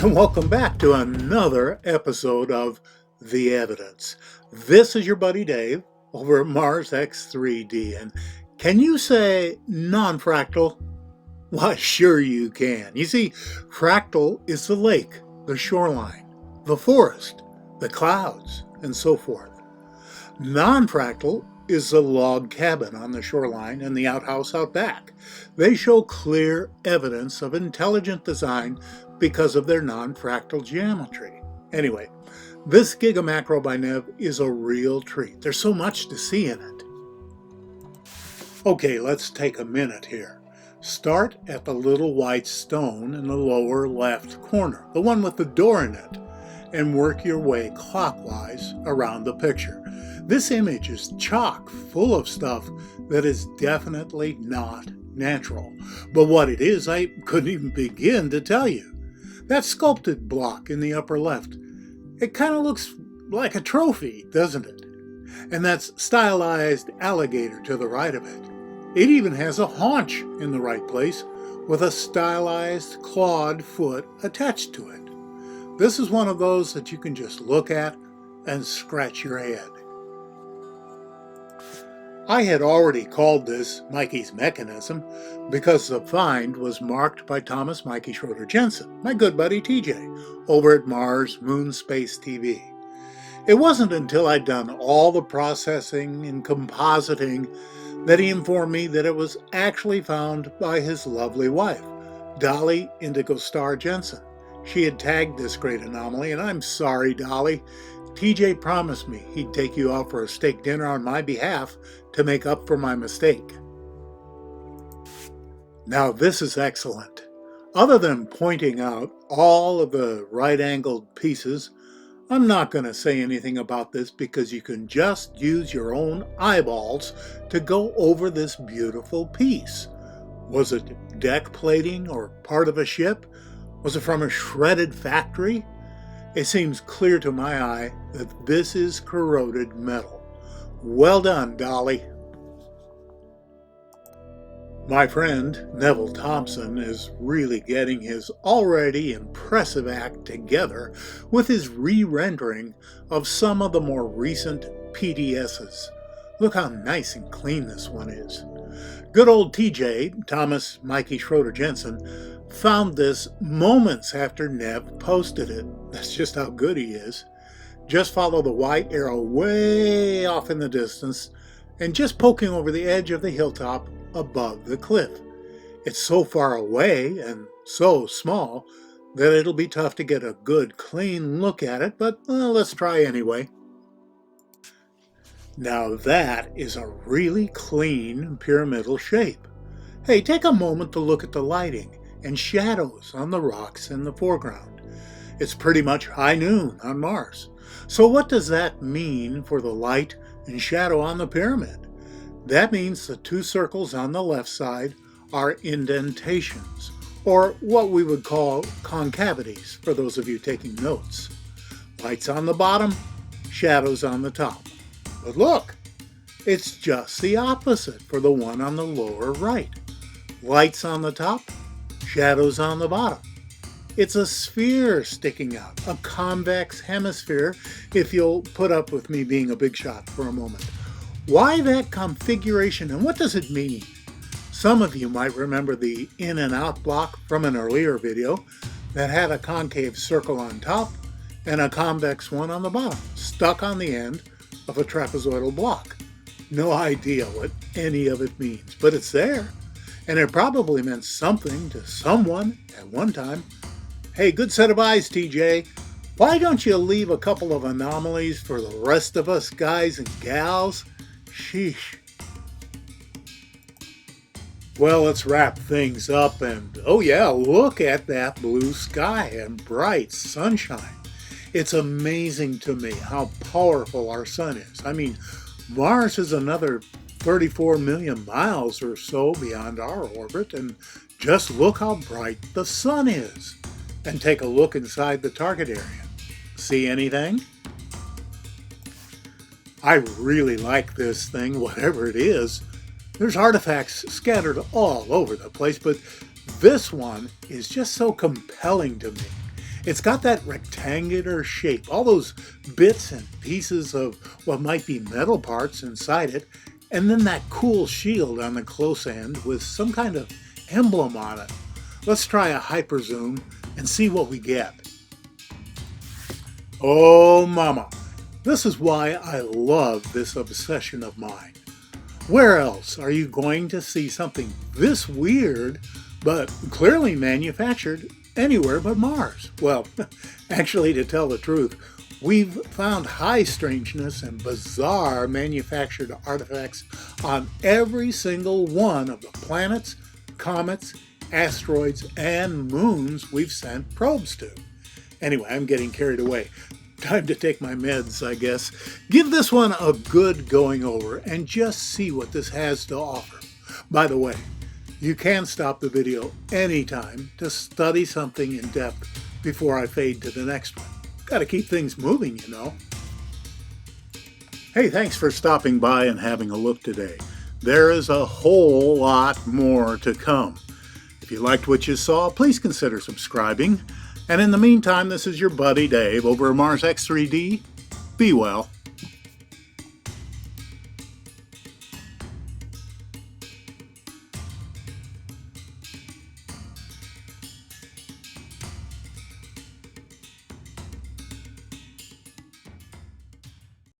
and welcome back to another episode of The Evidence. This is your buddy Dave over at Mars X3D, and can you say non-fractal? Why, sure you can. You see, fractal is the lake, the shoreline, the forest, the clouds, and so forth. Non-fractal is the log cabin on the shoreline and the outhouse out back. They show clear evidence of intelligent design because of their non-fractal geometry. Anyway, this Gigamacro by Nev is a real treat. There's so much to see in it. Okay, let's take a minute here. Start at the little white stone in the lower left corner, the one with the door in it, and work your way clockwise around the picture. This image is chock full of stuff that is definitely not natural. But what it is, I couldn't even begin to tell you. That sculpted block in the upper left, it kind of looks like a trophy, doesn't it? And that stylized alligator to the right of it. It even has a haunch in the right place with a stylized clawed foot attached to it. This is one of those that you can just look at and scratch your head. I had already called this Mikey's mechanism because the find was marked by Thomas Mikey Schroder Jensen, my good buddy TJ, over at Mars Moon Space TV. It wasn't until I'd done all the processing and compositing that he informed me that it was actually found by his lovely wife, Dolly Indigo Star Jensen. She had tagged this great anomaly, and I'm sorry, Dolly. TJ promised me he'd take you out for a steak dinner on my behalf to make up for my mistake. Now this is excellent. Other than pointing out all of the right-angled pieces, I'm not going to say anything about this because you can just use your own eyeballs to go over this beautiful piece. Was it deck plating or part of a ship? Was it from a shredded factory? It seems clear to my eye that this is corroded metal. Well done, Dolly. My friend, Neville Thompson, is really getting his already impressive act together with his re-rendering of some of the more recent PDSs. Look how nice and clean this one is. Good old TJ, Thomas Mikey Schroder Jensen, found this moments after Nev posted it. That's just how good he is. Just follow the white arrow way off in the distance and just poking over the edge of the hilltop above the cliff. It's so far away and so small that it'll be tough to get a good clean look at it, but let's try anyway. Now that is a really clean pyramidal shape. Hey, take a moment to look at the lighting and shadows on the rocks in the foreground. It's pretty much high noon on Mars. So what does that mean for the light and shadow on the pyramid? That means the two circles on the left side are indentations, or what we would call concavities for those of you taking notes. Lights on the bottom, shadows on the top. But look, it's just the opposite for the one on the lower right. Lights on the top, shadows on the bottom. It's a sphere sticking out, a convex hemisphere, if you'll put up with me being a big shot for a moment. Why that configuration and what does it mean? Some of you might remember the in and out block from an earlier video that had a concave circle on top and a convex one on the bottom, stuck on the end of a trapezoidal block. No idea what any of it means, but it's there. And it probably meant something to someone at one time. Hey, good set of eyes, TJ. Why don't you leave a couple of anomalies for the rest of us guys and gals? Sheesh. Well, let's wrap things up and, oh yeah, look at that blue sky and bright sunshine. It's amazing to me how powerful our sun is. I mean, Mars is another 34 million miles or so beyond our orbit, and just look how bright the sun is. And take a look inside the target area. See anything? I really like this thing, whatever it is. There's artifacts scattered all over the place, but this one is just so compelling to me. It's got that rectangular shape, all those bits and pieces of what might be metal parts inside it, and then that cool shield on the close end with some kind of emblem on it. Let's try a hyper zoom and see what we get. Oh mama, this is why I love this obsession of mine. Where else are you going to see something this weird, but clearly manufactured anywhere but Mars? Well, actually, to tell the truth, we've found high strangeness and bizarre manufactured artifacts on every single one of the planets, comets, asteroids, and moons we've sent probes to. Anyway, I'm getting carried away. Time to take my meds, I guess. Give this one a good going over and just see what this has to offer. By the way, you can stop the video anytime to study something in depth before I fade to the next one. Gotta keep things moving, you know. Hey, thanks for stopping by and having a look today. There is a whole lot more to come. If you liked what you saw, please consider subscribing. And in the meantime, this is your buddy Dave over at Mars X3D. Be well.